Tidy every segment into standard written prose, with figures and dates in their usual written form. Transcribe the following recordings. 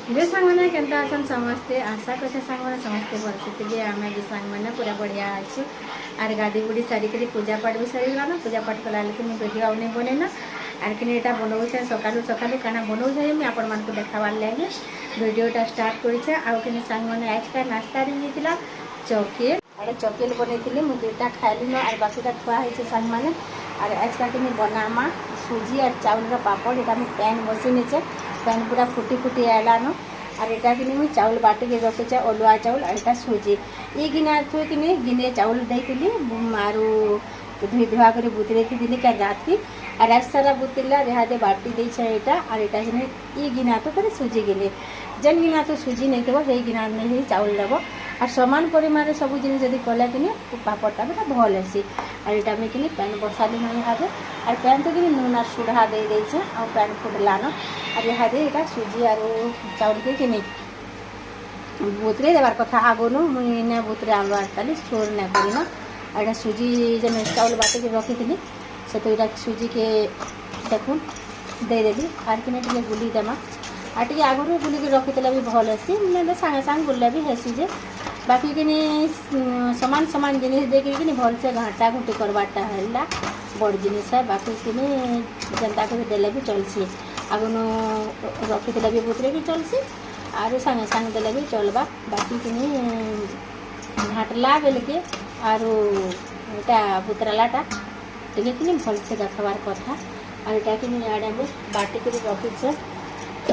जे सांग मैंने केनता असन समस्ते आशा करते सांग मैंने समस्ते भलसे थे आम भी सांग मैंने पूरा बढ़िया अच्छे आर गाधी बुढ़ी सारिकी पूजा पाठ भी सरीगला ना पूजा पाठ कला मैं वीडियो आने बनेना आर कि बनाऊे सकालू सकालू काना बनाऊे मुझे आपण मानक देखाबार लगे वीडियोटा स्टार्ट करे आउ कि सांग मैंने आज का नास्ता होता चौकील आड़े चौकील बनई मुझे दुईटा खाइली न और बाकीटा थुआई सांग मैंने और आज का कि बनामा सुजी और चाउल पापड़ यहाँ मुझे पैन बसी नीचे पैन पूरा फुटी फुटी आला न और यहाँ कि मुझे चाउल बाटी के रखीचे अलुआ चाउल और यहाँ सुजी ये गिना थुए कि गिने चाउल देती आर धुई धुआ कर बुतरे थी क्या रात की और आज सारा बुतला यहाँ बाटी देछे यहाँ और यहाँ कि ये गिना तो तेरे सुजी गिने जेन गिना तो सुजी नहीं थो से गिना नहीं चाउल देव और सामान परिमाण सब जिन जब कले कि पापड़टा भी भल हेसी और यहाँ मुझे कि पैन बसाली ना यहाँ और पैन तो कि नून और सुढ़ा दे देचे और पैन फुटलान और यहाँ यहाँ सुजी और चाउल के कि बुतरे देवार कथा आगोनु मुझे बुतरे आलुआ ताली स्टोर नहीं करना और यहाँ सुजी जब चाउल बाटी के रखी थी से तो यहाँ सुजी के देखून देदेली और कि गुली देमा और टे आगुरी गुली के रखी भी भल हेसी ना सागे सागे गुल्ला भी हेसी जे बाकी कि सामान सामान जिनिस देखिए भल से घाटा घुटी करवाटा है बड़ जिनिस है बाकी कि जनता को देले भी चलसी आगुन रखी भी बुतरे भी चलसी और सागे सागे देले भी चलवा बाकी कि घाटला बेल के और यहाँ बुतरालाटा टे कि भल से देखार कथा और यहाँ कि आड़े बाटिक रखीचे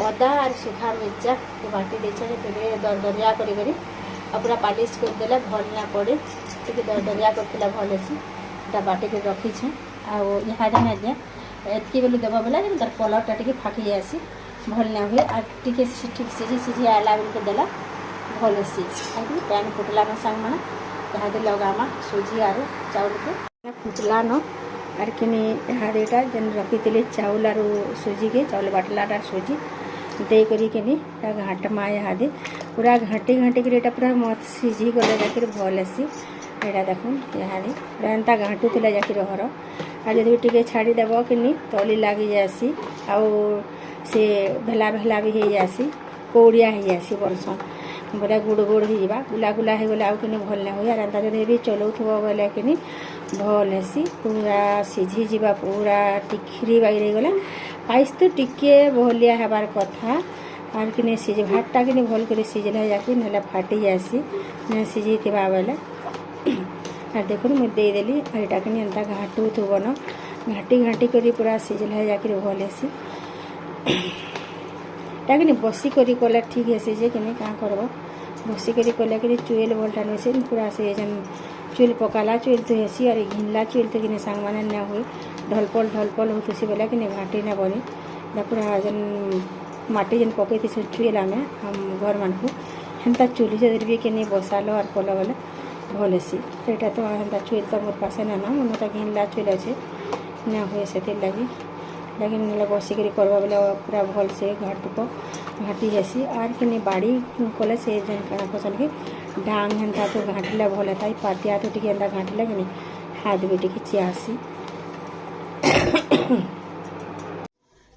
अदा और सुखा मिर्चा बाटी देचे दरदरिया कर पूरा पालिश करदे भल ना पड़े टी दरदरिया करता भल हेसी बाटी के रखीचे यहाँ ना एतकी बेलू देव बेला तार कलरटा टी फाटी जासी भल ना हुए और टी ठीक सीझी सीझी आला बेल के देला भल हेसी और पैन फुटला न सांग मैंने यहाँ लगामा सुजी और चाउल के फुटला न और कि यहाँ यहाँ जेन रखी थी चाउल और सुजी के चाउल बाटला सुजी दे करी घाटमा यहाँ पूरा घाटी घाटी कर पूरा मत सीझी गले जाकर भल हेसी यहाँ देखुन यहाँ पूरा एंता घाटुला जाकर हर और जब टे छाड़देव कि तली लगी जासी आउ से भेला भेला भी हो जासी कौड़िया हो जासी बलसन बोले गुड़ गुड़ हो गुला गुला हो गले आउ कि भल ना हुए एंता जब भी चलाउथब बोले कि भल हेसी पूरा सीझी जा पूरा टिखरी बागी गला पाइस तो टिके भलिया हबार कथा और कि सीझ भातटा कि भल कर सीझला जाकि ना फाटी जासी ना सीझी थी बेले और देखो मुझे देदेली और यहाँ कि एंता घाटू थुब न घाटी घाटी कर पूरा सीझला जाकि भल हेसी कि बसी करी कले ठीक हेसी जे कि क्या करब बसी करी कले कि चुएल भलटा नुसे पूरा से जन चुल पकाला चुल तो हेसी और घिनला चुल तो कि सांग मैंने ना हुए ढलपल होती बोले कि घाटी ना बनी पूरा जन माटी जन पकई थी चुएला में हम घर मान को हेन्ता चुली से भी कि बसाल और कल बोले भल हेसी तो यहाँ तो हेन्ता चुल तो मोर पासे ना मन तो घिनला चुल अच्छे ना हुए से लगी लेकिन बसिक करवा बेले पूरा भल से घाटी हेसी और कि बाड़ी कले से कणा फसल के डांग हेन्ता तो घाटिला भल होता है पातिया तो टी एंता घाटिला कि हाथ भी टी चियासी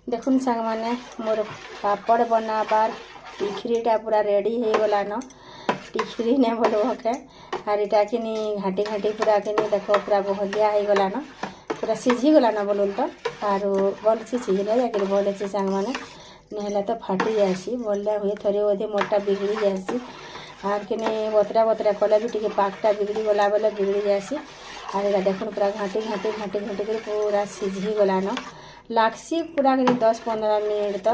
देखुन सांग मैंने मोर पापड़ बनाबार टिखरीटा पूरा रेडी हो गला न टिखरी ने बोल के और यहाँ कि घाटी घाटी पूरा कि देख पूरा बहलिया हो गला न पूरा सीझी गला न बोलून तो और भल से सीझला जाकर भल से सांग मैंने नहला तो फाटी जासी भलिया हुए थोड़े अधे मोटा बिगड़ी जासी और कि बतरा बतरा कले भी टी पाकटा बिगड़ी गला बेले बिगड़ी जासी और यहाँ देखो पूरा घाटी घाटी घाटी घाटी कर पूरा सीझी गला न लागसी पूरा 10-15 मिनट तो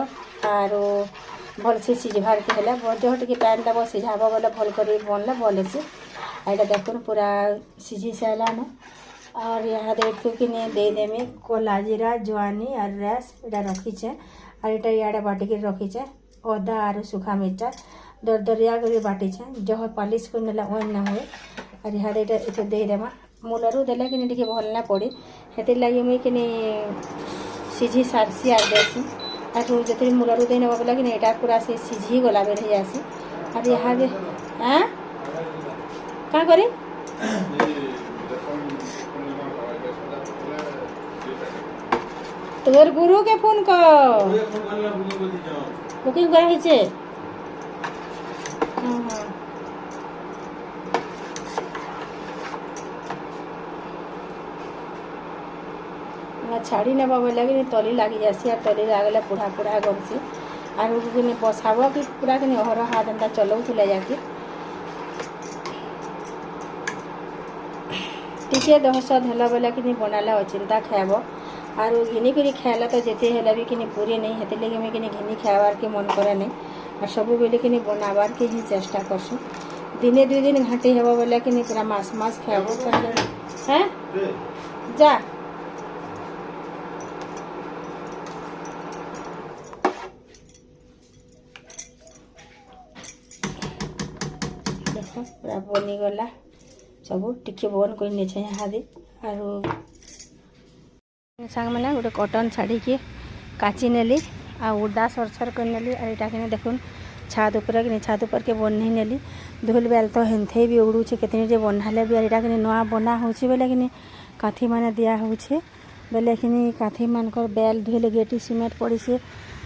और भल से सीझबार के है जो टे पैन देव सीझाब बोले भल कर बनले भल हेसी यहाँ देखो पूरा सीझी सारा न और यहाँ देखो कि देदेमी कोला जीरा जुआनी और रस यहाँ रखीचे और यहाँ इे बाटिक रखीचे अदा और सुखा मिर्चा दरदरिया कर बाटीचे जह पालिश कर ना ना हुए और यहाँ ये देदेमा मूलरू देले कि भल ना पड़ी हेतिर लगी मुई कि सीझी सारसी आर देसी और जो मूलरू दे नब बोला कि यहाँ पूरा से सीझी गला बेल जासी और यहाँ क्या करी तोर गुरु के फोन कर बुकिंग करा छाड़ी नेब बोले कि तली लगी जासी और तली लगले पुढ़ा पुढ़ा गलसी आर कि बसाब कि पूरा कि हर हाथ एंता चलाऊला जाके टिके दहस धला बेला कि बनाला अचिंता खाब आर घिनी कर खाला तो जिते है भी कि पूरी नहीं हेते लगे मुझे कि घिनी खाबार के मन करे नहीं और सब बेले कि बनाबार के ही चेष्टा करसु दिने 2 दिन घाटी हेब बोले कि पूरा मास मास खाब हैं जा पूरा बनीगला सब टिके बन कर यहाँ आर सांग मैंने गोटे कटन शाढ़ी के काची नेली आ उदा सरसर कर नेली और यहाँ कि देखुन छाद उपर कि छाद उपर के बन्ही नेली धुल बेल तो हेन्थे भी उड़ूचे केतनी बन्हाले भी यहाँ कि नुआ बना होचे बेले कि काठी मैंने दिया होचे बेले कि काठी मानकर बेल धुल गेटी सीमेंट पड़ी से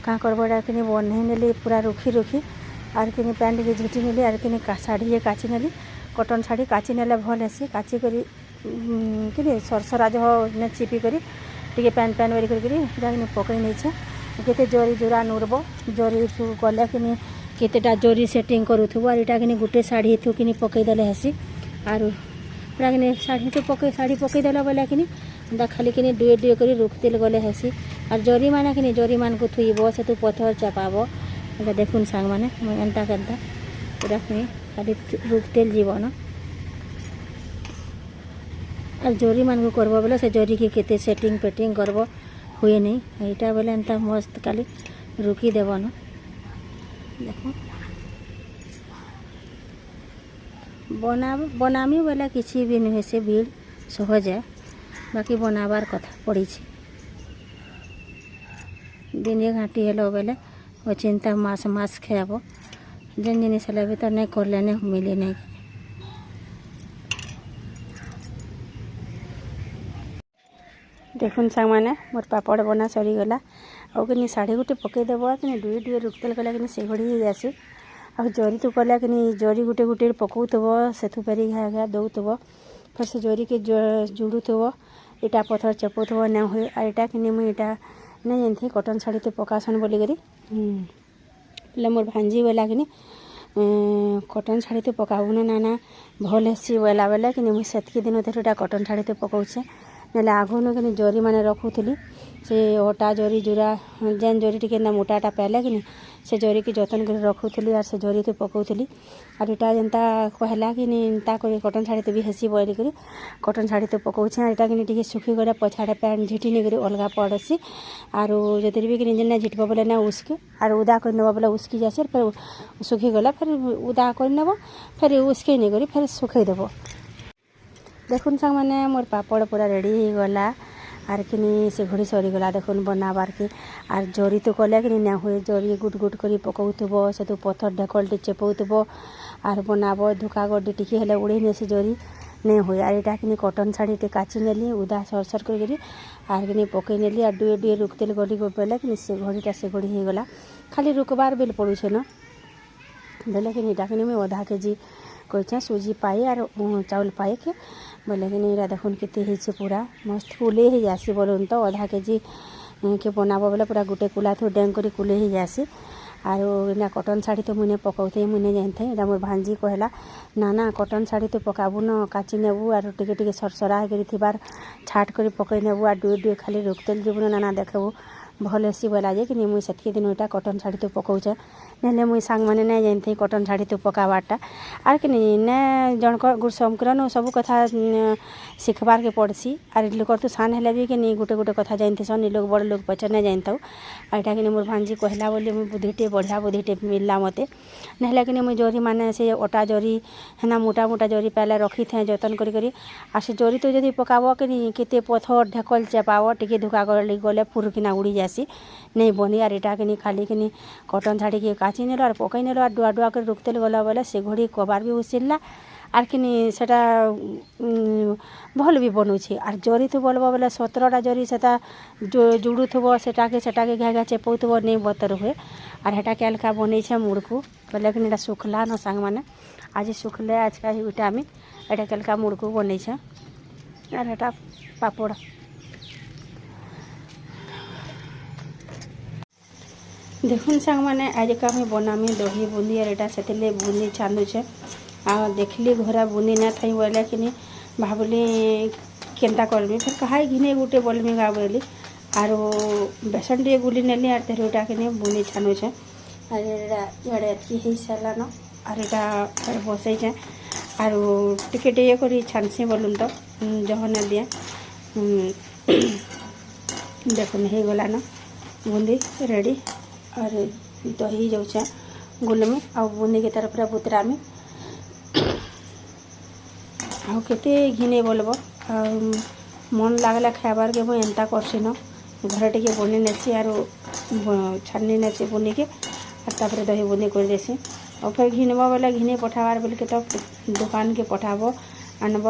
क्या करब कि बन्ही नेली पूरा रुखी रुखी आर कि पैंट के झुटी नेली आर कि शाढ़ी काची नेली कटन शाढ़ी काची नेले भल हेसी काची करी कि सरसरा जो ने चिपी करी टे पैन पैन बेरी कर पकई नहीं केते जरी जोरा नुड़ब जरी गले कि केतेटा जरी सेटिंग करूथुब और यहाँ कि गोटे शाढ़ी थु कि पकईदे हेसी आर पूरा कि शाढ़ी तो पकई शाढ़ी पकईदेल बोले कि खाली कि डुए डुए कर रुख तेल गले हेसी और जरी माने कि जरी मान को थुईब से तू पथर चपाब एटा देखुन सांग मैंने एंता केन्ता पूरा खाली रुख तेल जीवन और जरी मान को करब बोले से जरी की केते सेटिंग पेटिंग करब हुए नहीं यहाँ बोले एंता मस्त खाली रुकी देवन देख बनामी बोले किसी भी नुहे से भीड़ सहज है बाकी बनाबार कथा पड़ी दिने घाटी हेलो बोले चिंता मास मास खाब जेन जिनिस भी तो नहीं करले नहीं मिले नहीं देखुन सांग मैंने मोर पापड़ बना सरीगला और कि शाढ़ी गोटे पकईदेव कि डुए डुए रुकतेल कला कि से घड़ी हो जासी और जरी तू कला कि जरी गोटे गोटे पकाउथब से पेरी घा घा दौथब फिर से जरी के जुड़ुथब इटा पथर चपाउथब ना हुए और यहाँ कि मुझे यहाँ नहीं जानती कटन शाढ़ी तो पकासन बोलिकी मोर भांजी बोला कि कटन शाढ़ी तो पकाबू ना भल हेसी बोला बेले कि मुझे सेतकी दिन कटन शाढ़ी तो पकाउछे ना आगुन कि जरी मैंने रखुली से अटा जरी जोरा जेन जरी टी मोटाटा पाइले कि से जरी की जतन कर रखुली और से जरी तो पकाउली और यहाँ जेनता कहला कि कटन शाढ़ी तो भी हेसी बोल कर कटन शाढ़ी तो पकाउछे यहाँ कि सुखी गले पछाड़े पैंट झिटी नहीं अलग पड़सी और जदि भी कि ना झिटब बोले ना उस्के और उदा कर नेब बोले उस्की जासी फिर सुखी गला फिर उदा कर नेब फिर उस्के नहीं कर फिर सुखईदेव देखुन सांग मैंने मोर पापड़ पूरा रेडी हो गला आर कि से घड़ी सरीगला देखुन बनाबार के आर जरी तो कले कि ना हुए जरी गुट गुट कर पकाउथब से तू पथर ढेकल टे चपाउथब आर बनाब धुका गड्डी टिके हेले उड़े नहीं से जरी नहीं हुए और यहाँ कि कटन शाढ़ी टे काची नेली उदा सरसर कर आर कि पकई नेली और डुए डुए रुकतेल गली बेले कि से घड़ीटा से घड़ी हो गला खाली रुकबार बेल पड़ूछे न बेले कि यहाँ कि मुझे आधा केजी कहे सुजी पाई और चाउल पाई के बोले कि नहीं देखुन के पूरा मस्त कुले ही जासी बोलून तो आधा केजी के बनाब बोले पूरा गोटे कुला थू डेंग कर कुले ही जासी आरो ना कटन शाढ़ी तो मुझे पकाउथे मुझे जानते यहाँ मोर भांजी कहला ना कटन शाढ़ी तो पकाबू न काची नेबू और टिके सरसरा कर छाट कर पकई नेबू और डुए डुए खाली रुकतेल जीवन नाना देखबू भल हेसी बोला जे कि मुझे सेतकी दिन यहाँ कटन शाढ़ी तो पकाउछे ना मुझे सांग मैंने नहीं जानते कटन शाढ़ी तो पकाबारटा आर कि ना जनक गुड़ संक्रांत सब कथा शिखबार के पड़सी आर लोक तो सान हेले भी कि गोटे गोटे कथा जानते सन लोग बड़ लोग पचर नहीं जानता और यहाँ कि मोर भांजी कहला बोली मुझे बुद्धिटे बढ़िया बुद्धिटे मिलला मत ना कि मुझे जरी मैंने से अटा जरी है मोटा मोटा जरी पहले रखी थे जतन करी आ से जरी तो जब पकाब कि केते पथर ढेकल चपाब टे धुका गले फुरकिना उड़ी जासी नहीं बनी और यहाँ कि खाली कि कटन शाढ़ी के काची नेल और पकई नेल और डुआ डुआ कर रुकतेल गला बोले से घड़ी कबार भी उसिल्ला आर कि सेटा भल भी बनूछे और जरी तो बोलब बोले 17टा जरी से जुड़ुथब सेटा के घा घा चपाउथब नहीं बतर हुए और हेटा के हल्का बनै मुड़ को बोले कि एटा सुखला न सांग मैंने आज सुखले आज का इटा आम एटा कलका मुड़को बन और एटा पापड़ देखुन सांग मैंने आज का आम बनामी दही बुंदी और एटा से बुंदी छानुचे आ देखली घरा बुंदी ना थी बोले कि भावली केन्ता करमी फिर कहा घिने गोटे बोलमी गा बोली आर बेसन टे गुली नेली और तेरटा कि बुनी छानुचे और इड़े एति हो सारान और यहाँ बसईचे और टिके टे कर छानसी बोलून तो जहने दिए देखुन हो गलान बुंदी रेडी और दही जाऊे गुलमी आ बुंदी के तरफ पूरा बुतरामी आउ केते घिने बोलब मन लागला खाबार के मुझे एंता करसी न घर टे बनी नेसी और छानी नेसी बुनी के और दही बुनी कर देसी और फिर घिनब बोले घिने पठाबार बोल के तो दुकान के पठाब आनब